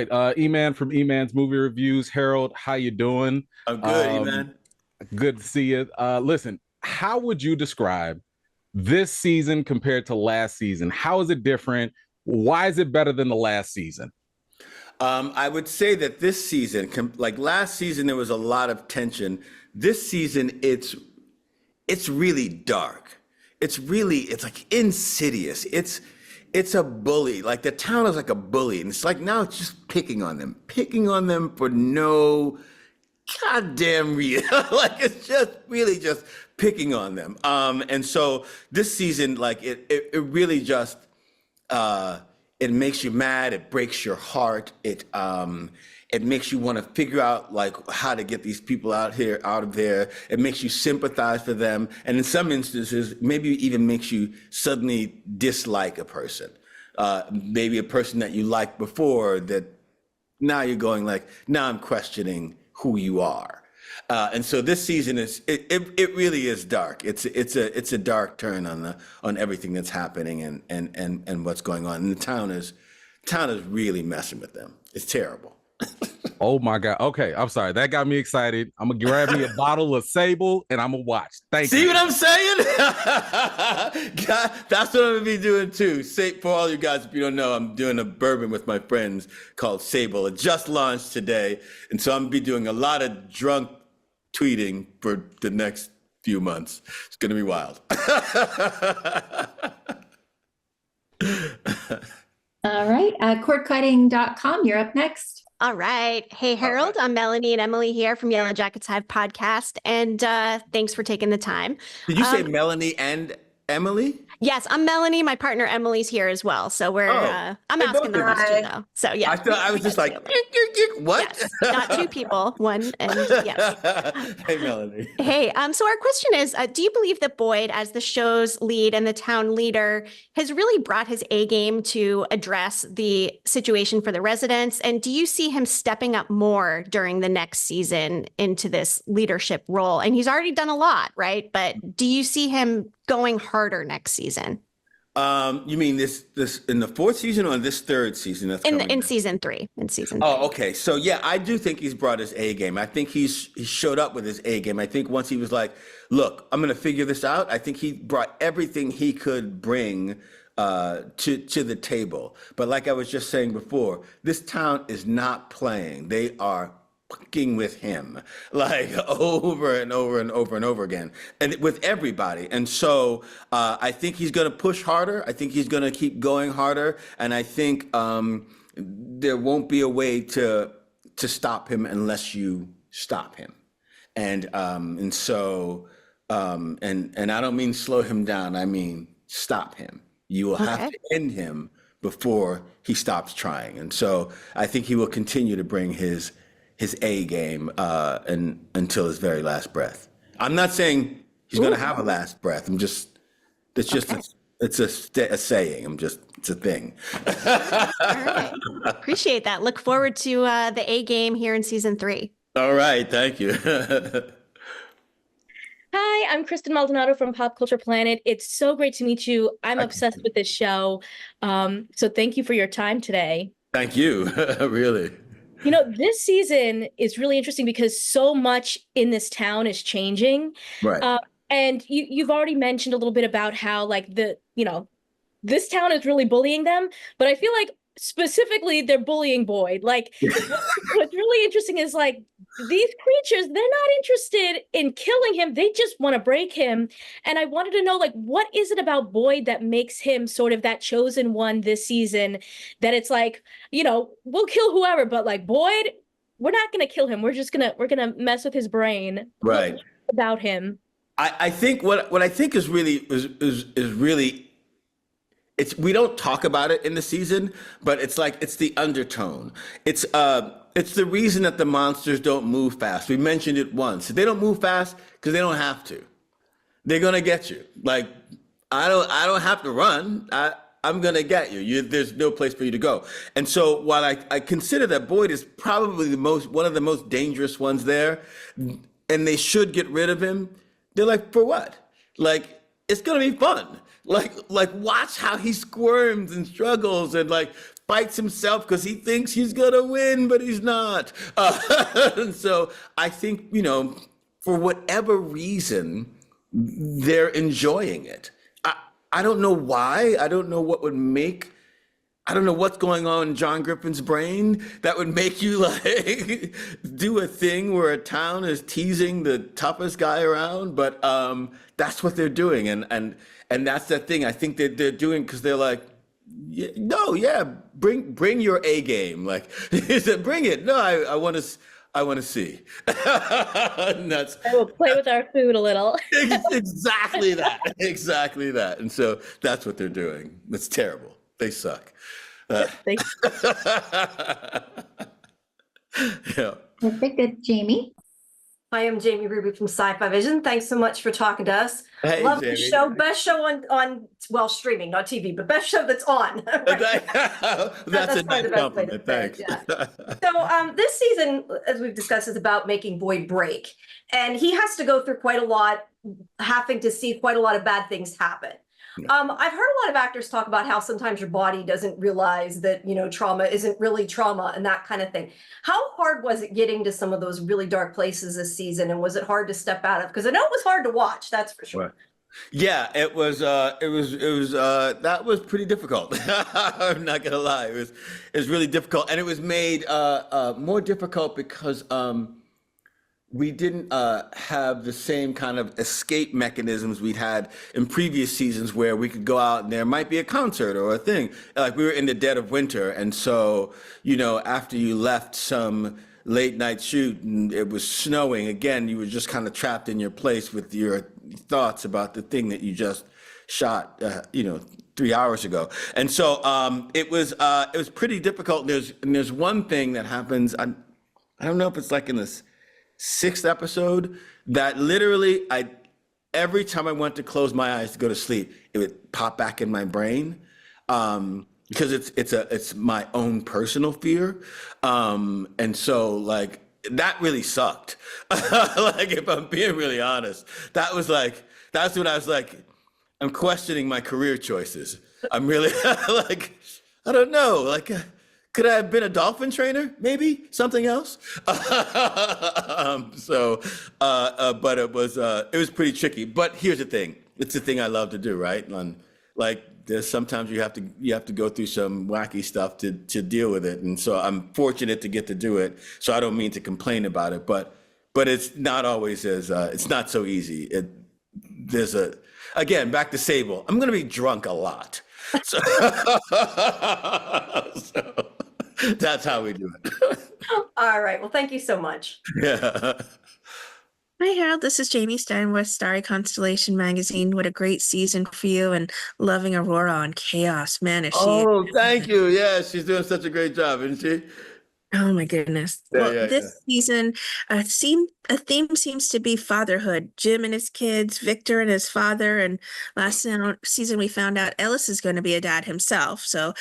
right, E-Man from E-Man's Movie Reviews. Harold, how you doing? I'm good, Um, man. Good to see you. Listen, how would you describe this season compared to last season? How is it different? Why is it better than the last season? I would say that this season, like last season, there was a lot of tension. This season, it's really dark. It's like insidious. It's a bully. Like the town is like a bully, and it's like now it's just picking on them for no goddamn reason. Like it's just really just picking on them. And so this season, like it really just uh, it makes you mad. It breaks your heart. It makes you want to figure out like how to get these people out of there. It makes you sympathize for them, and in some instances, maybe even makes you suddenly dislike a person. Maybe a person that you liked before that now you're going like, now I'm questioning who you are. And so this season it really is dark. It's a dark turn on everything that's happening and what's going on. And the town is really messing with them. It's terrible. Oh my God. Okay, I'm sorry. That got me excited. I'm gonna grab me a bottle of Sable and I'm gonna watch. Thank See you. what I'm saying? God, that's what I'm gonna be doing too. Say for all you guys, if you don't know, I'm doing a bourbon with my friends called Sable. It just launched today, and so I'm gonna be doing a lot of drunk tweeting for the next few months. It's gonna be wild. All right, cordcutting.com, you're up next. All right. Hey, All right. Harold. I'm Melanie and Emily here from Yellow Jackets Hive podcast. And thanks for taking the time. Did you say Um, Melanie and Emily? yes, I'm Melanie. My partner Emily's here as well. So Oh, I'm they asking both the are. question though. So yeah, I thought I was we just got like, two. what? Yes, not two people, one and yes. Hey, Melanie. Hey, so our question is, do you believe that Boyd, as the show's lead and the town leader, has really brought his A game to address the situation for the residents? And do you see him stepping up more during the next season into this leadership role? And he's already done a lot, right? But do you see him going harder next season? You mean this in the fourth season or in this third season that's In coming? in season three, in season Oh, three. okay. So yeah, I do think he's brought his A game. I think he showed up with his A game. I think once he was like, "Look, I'm going to figure this out." I think he brought everything he could bring to the table. But like I was just saying before, this town is not playing. They are fucking with him like over and over and over and over again, and with everybody. And so I think he's going to push harder. I think he's going to keep going harder, and I think there won't be a way to stop him unless you stop him. And so and I don't mean slow him down. I mean stop him. You will have Okay. to end him before he stops trying. And so I think he will continue to bring his A game and until his very last breath. I'm not saying he's going to have a last breath. It's just Okay. a saying. It's a thing. All right. Appreciate that. Look forward to the A game here in season three. All right, thank you. Hi, I'm Kristen Maldonado from Pop Culture Planet. It's so great to meet you. I'm I- obsessed with this show. So thank you for your time today. Thank you, really. You know, this season is really interesting because so much in this town is changing. Right. And you've already mentioned a little bit about how like this town is really bullying them, but I feel like specifically they're bullying Boyd. Like what's really interesting is like these creatures, they're not interested in killing him. They just want to break him. And I wanted to know like what is it about Boyd that makes him sort of that chosen one this season that it's like, we'll kill whoever, but like Boyd, we're not gonna kill him. We're gonna mess with his brain. Right. What about him? I think what I think is really it's we don't talk about it in the season, but it's like it's the undertone. It's the reason that the monsters don't move fast. We mentioned it once. They don't move fast because they don't have to. They're gonna get you. Like I don't have to run. I'm gonna get you. There's no place for you to go. And so while I consider that Boyd is probably one of the most dangerous ones there, and they should get rid of him, they're like, for what? Like it's gonna be fun. Like watch how he squirms and struggles and like fights himself because he thinks he's gonna win, but he's not. And so I think, for whatever reason, they're enjoying it. I don't know why. I don't know what would make. I don't know what's going on in John Griffin's brain that would make you like do a thing where a town is teasing the toughest guy around, but that's what they're doing, and that's the thing. I think that they're doing because they're like, yeah, no, yeah, bring your A game, like he said, bring it. No, I want to see. And that's I will play with our food a little. exactly that, and so that's what they're doing. It's terrible. They suck. Thank Yeah. Perfect. Good, Jamie. I am Jamie Ruby from Sci-Fi Vision. Thanks so much for talking to us. Hey, Love Jamie. the show. Best show on streaming, not TV, but best show that's on. Right. That's a probably nice the best way to compliment. say it, Thanks. yeah. So this season, as we've discussed, is about making Boyd break. And he has to go through quite a lot, having to see quite a lot of bad things happen. I've heard a lot of actors talk about how sometimes your body doesn't realize that, trauma isn't really trauma and that kind of thing. How hard was it getting to some of those really dark places this season? And was it hard to step out of? Because I know it was hard to watch, that's for sure. Right. Yeah, it was that was pretty difficult. I'm not gonna lie. It was really difficult. And it was made more difficult because we didn't have the same kind of escape mechanisms we'd had in previous seasons where we could go out and there might be a concert or a thing. Like we were in the dead of winter. And so, after you left some late night shoot and it was snowing, again, you were just kind of trapped in your place with your thoughts about the thing that you just shot, 3 hours ago. And so it was pretty difficult. There's one thing that happens. I don't know if it's like in this 6th episode that literally every time I went to close my eyes to go to sleep, it would pop back in my brain because it's my own personal fear, and so like that really sucked. Like if I'm being really honest, that's when I was like, I'm questioning my career choices. I'm really like, I don't know, like. Could I have been a dolphin trainer? Maybe something else. But it was pretty tricky. But here's the thing: it's the thing I love to do, right? Like there's sometimes you have to go through some wacky stuff to deal with it, and so I'm fortunate to get to do it. So I don't mean to complain about it, but it's not always as it's not so easy. Again, back to Sable. I'm going to be drunk a lot. So, so that's how we do it. All right. Well, thank you so much. Yeah. Hi, Harold. This is Jamie Stein with Starry Constellation Magazine. What a great season for you, and loving Aurora on Chaos. Man, is she... Oh, thank you. Yeah, she's doing such a great job, isn't she? Oh my goodness. Yeah, This season, a theme seems to be fatherhood. Jim and his kids, Victor and his father, and last season we found out Ellis is going to be a dad himself. So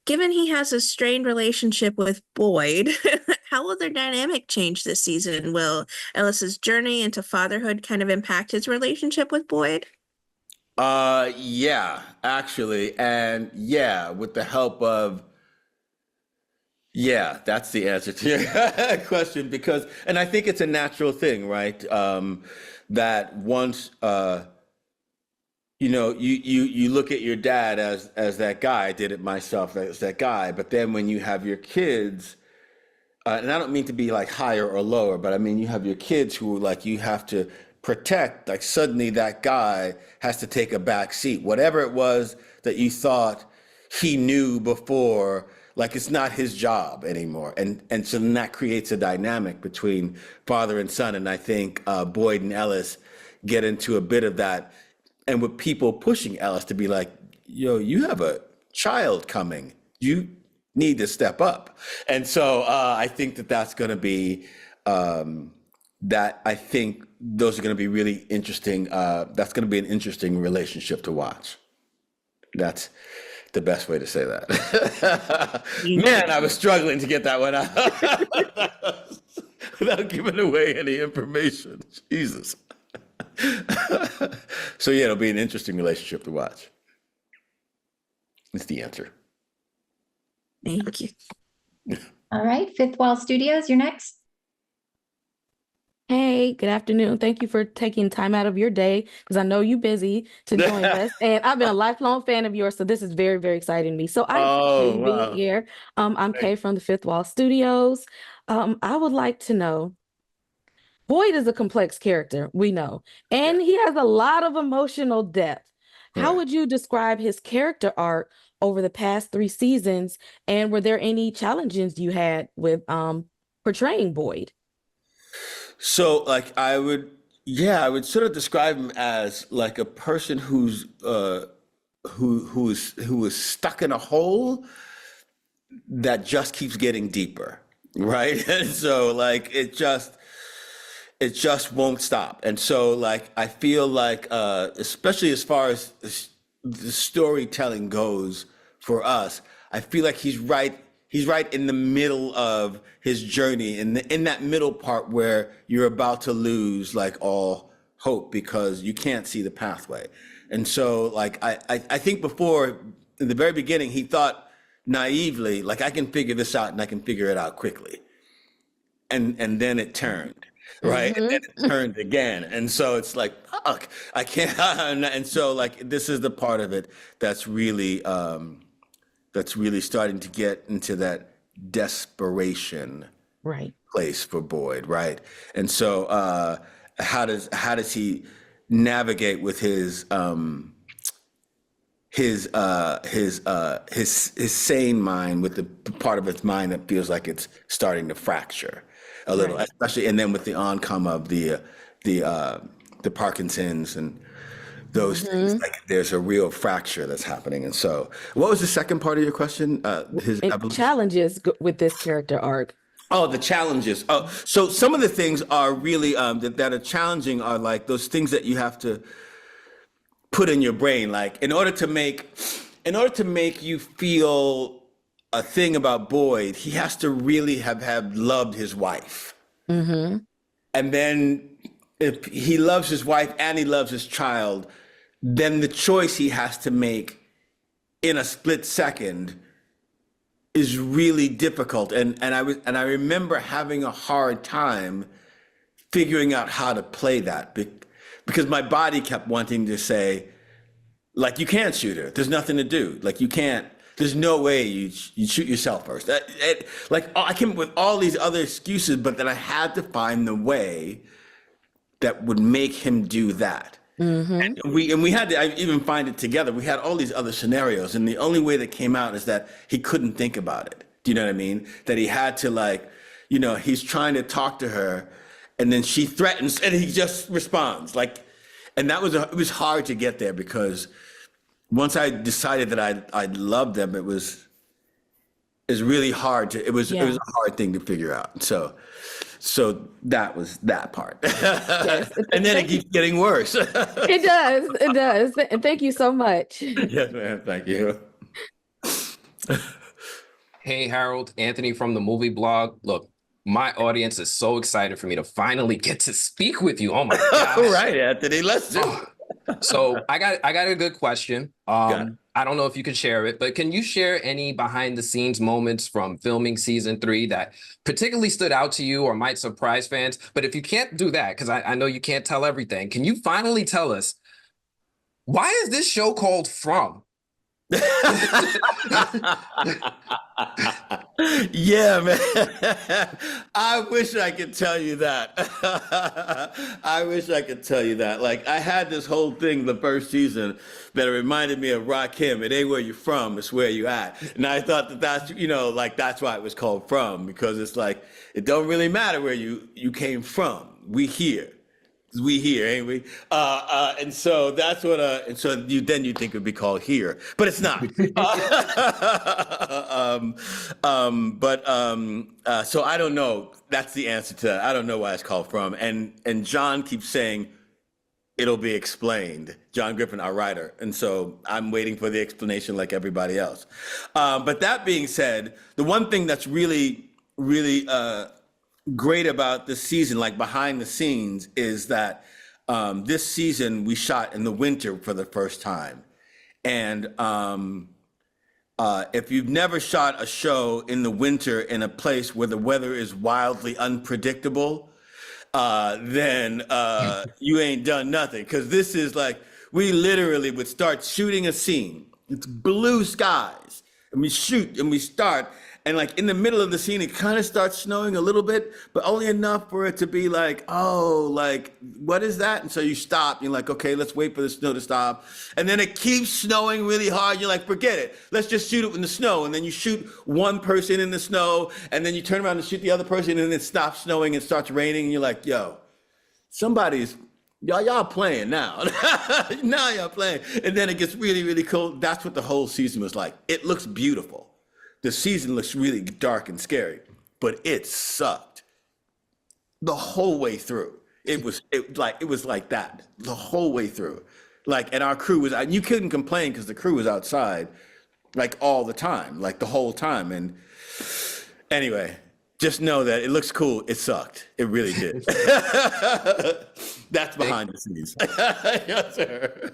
given he has a strained relationship with Boyd, how will their dynamic change this season? Will Ellis's journey into fatherhood kind of impact his relationship with Boyd? Yeah, actually. And yeah, with the help of yeah, that's the answer to your question and I think it's a natural thing, right? That once, you look at your dad as that guy. I did it myself as that guy. But then when you have your kids, and I don't mean to be like higher or lower, but I mean, you have your kids who like you have to protect, like suddenly that guy has to take a back seat. Whatever it was that you thought he knew before, like it's not his job anymore. And so then that creates a dynamic between father and son. And I think Boyd and Ellis get into a bit of that. And with people pushing Ellis to be like, yo, you have a child coming. You need to step up. And so I think that's going to be, I think those are going to be really interesting. That's going to be an interesting relationship to watch. That's the best way to say that. Man, I was struggling to get that one out without giving away any information. Jesus. So yeah, it'll be an interesting relationship to watch. It's the answer. Thank you. All right, Fifth Wall Studios, you're next. Hey, good afternoon. Thank you for taking time out of your day because I know you're busy to join us. And I've been a lifelong fan of yours, so this is very, very exciting to me. So I appreciate Oh, you being wow. here. I'm Kay from the Fifth Wall Studios. I would like to know, Boyd is a complex character, we know, and he has a lot of emotional depth. How Right. would you describe his character arc over the past 3 seasons? And were there any challenges you had with portraying Boyd? So like I would sort of describe him as like a person who is stuck in a hole that just keeps getting deeper, right? And so like it just won't stop. And so like I feel like especially as far as the storytelling goes for us, I feel like he's right in the middle of his journey, in that middle part where you're about to lose like all hope because you can't see the pathway. And so like I think before, in the very beginning, he thought naively like I can figure this out and I can figure it out quickly. And then it turned, right? And then it turned again. And so it's like, fuck, I can't. And so like this is the part of it that's really starting to get into that desperation Right. place for Boyd, right? And so how does he navigate with his sane mind with the part of his mind that feels like it's starting to fracture a little, Right. especially, and then with the oncome of the Parkinson's and those things, like there's a real fracture that's happening. And so, what was the second part of your question? His And evolution. challenges with this character arc. Oh, the challenges. Oh, so some of the things are really that are challenging are like those things that you have to put in your brain, like in order to make you feel a thing about Boyd, he has to really have loved his wife. Mm-hmm. And then if he loves his wife and he loves his child, then the choice he has to make in a split second is really difficult. And I remember having a hard time figuring out how to play that because my body kept wanting to say, like, you can't shoot her. There's nothing to do. Like, you can't. There's no way you shoot yourself first. Like, I came up with all these other excuses, but then I had to find the way that would make him do that. And we had to even find it together. We had all these other scenarios, and the only way that came out is that he couldn't think about it. Do you know what I mean? That he had to, like, you know, he's trying to talk to her, and then she threatens, and he just responds. Like, and it was hard to get there because once I decided that I loved them, it was really hard to. It was a hard thing to figure out. So that was that part. Yes. And then it keeps getting worse. It does. It does. And thank you so much. Yes, ma'am. Thank you. Hey, Harold, Anthony from the movie blog. Look, my audience is so excited for me to finally get to speak with you. Oh my gosh. All right, Anthony, let's do it. So I got a good question. Got it. I don't know if you can share it, but can you share any behind the scenes moments from filming season 3 that particularly stood out to you or might surprise fans? But if you can't do that, because I know you can't tell everything, can you finally tell us, why is this show called From? Yeah, man. I wish I could tell you that. I wish I could tell you that. Like, I had this whole thing the first season that reminded me of Rakim. It ain't where you're from, it's where you at. And I thought that that's, you know, like, that's why it was called From, because it's like, it don't really matter where you came from. We here. We here, ain't we? And so that's what. And so you think it would be called Here, but it's not. So I don't know. That's the answer to that. I don't know why it's called From. And John keeps saying it'll be explained. John Griffin, our writer, and so I'm waiting for the explanation like everybody else. But that being said, the one thing that's really great about this season, like behind the scenes, is that this season we shot in the winter for the first time. And if you've never shot a show in the winter in a place where the weather is wildly unpredictable, then you ain't done nothing. Because this is like, we literally would start shooting a scene. It's blue skies. And we shoot and we start. And like in the middle of the scene, it kind of starts snowing a little bit, but only enough for it to be like, oh, like, what is that? And so you stop. You're like, okay, let's wait for the snow to stop. And then it keeps snowing really hard. You're like, forget it. Let's just shoot it in the snow. And then you shoot one person in the snow, and then you turn around and shoot the other person, and then it stops snowing and starts raining. And you're like, yo, y'all playing now. Now y'all playing. And then it gets really, really cold. That's what the whole season was like. It looks beautiful. The season looks really dark and scary, but it sucked the whole way through. It was like that the whole way through. Like, and our crew was, you couldn't complain because the crew was outside like all the time, like the whole time. And anyway, just know that it looks cool. It sucked. It really did. That's behind the scenes. Yes, sir.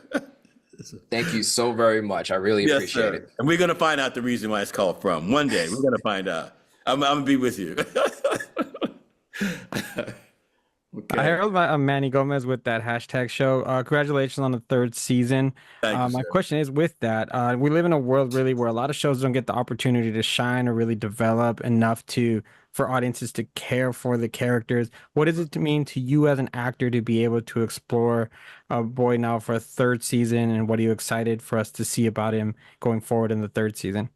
Thank you so very much. I really appreciate it. And we're going to find out the reason why it's called From. One day, we're going to find out. I'm going to be with you. Okay. Harold, I'm Manny Gomez with that hashtag show. Congratulations on the 3rd season. Thank you, My sir. question is with that, we live in a world really where a lot of shows don't get the opportunity to shine or really develop enough for audiences to care for the characters. What does it mean to you as an actor to be able to explore Boyd now for a 3rd season? And what are you excited for us to see about him going forward in the 3rd season?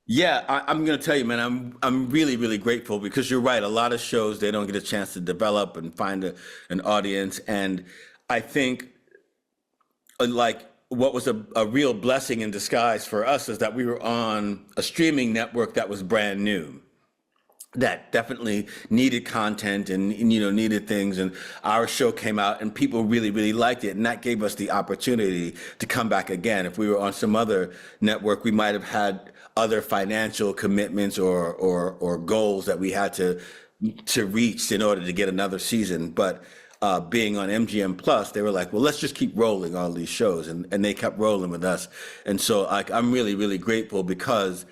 Yeah, I'm going to tell you, man, I'm really, really grateful because you're right. A lot of shows, they don't get a chance to develop and find an audience. And I think like what was a real blessing in disguise for us is that we were on a streaming network that was brand new, that definitely needed content and needed things. And our show came out and people really, really liked it. And that gave us the opportunity to come back again. If we were on some other network, we might have had other financial commitments or goals that we had to reach in order to get another season. But being on MGM Plus, they were like, well, let's just keep rolling all these shows. And they kept rolling with us. And so I'm really, really grateful because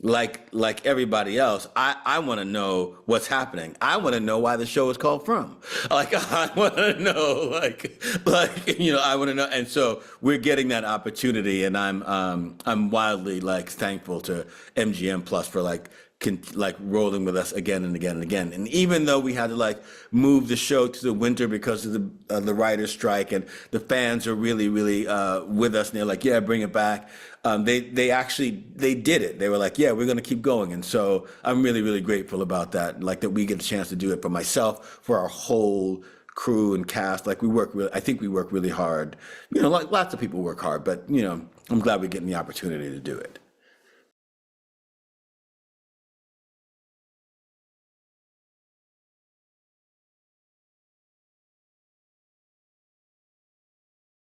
like everybody else, I want to know what's happening. I want to know why the show is called From. Like, I want to know, I want to know. And so we're getting that opportunity, and I'm wildly thankful to MGM Plus for rolling with us again and again and again. And even though we had to move the show to the winter because of the writer's strike, and the fans are really, really with us, and they're like, yeah, bring it back. They did it. They were like, yeah, we're going to keep going. And so I'm really, really grateful about that. That we get a chance to do it for myself, for our whole crew and cast. I think we work really hard. Lots of people work hard, but I'm glad we're getting the opportunity to do it.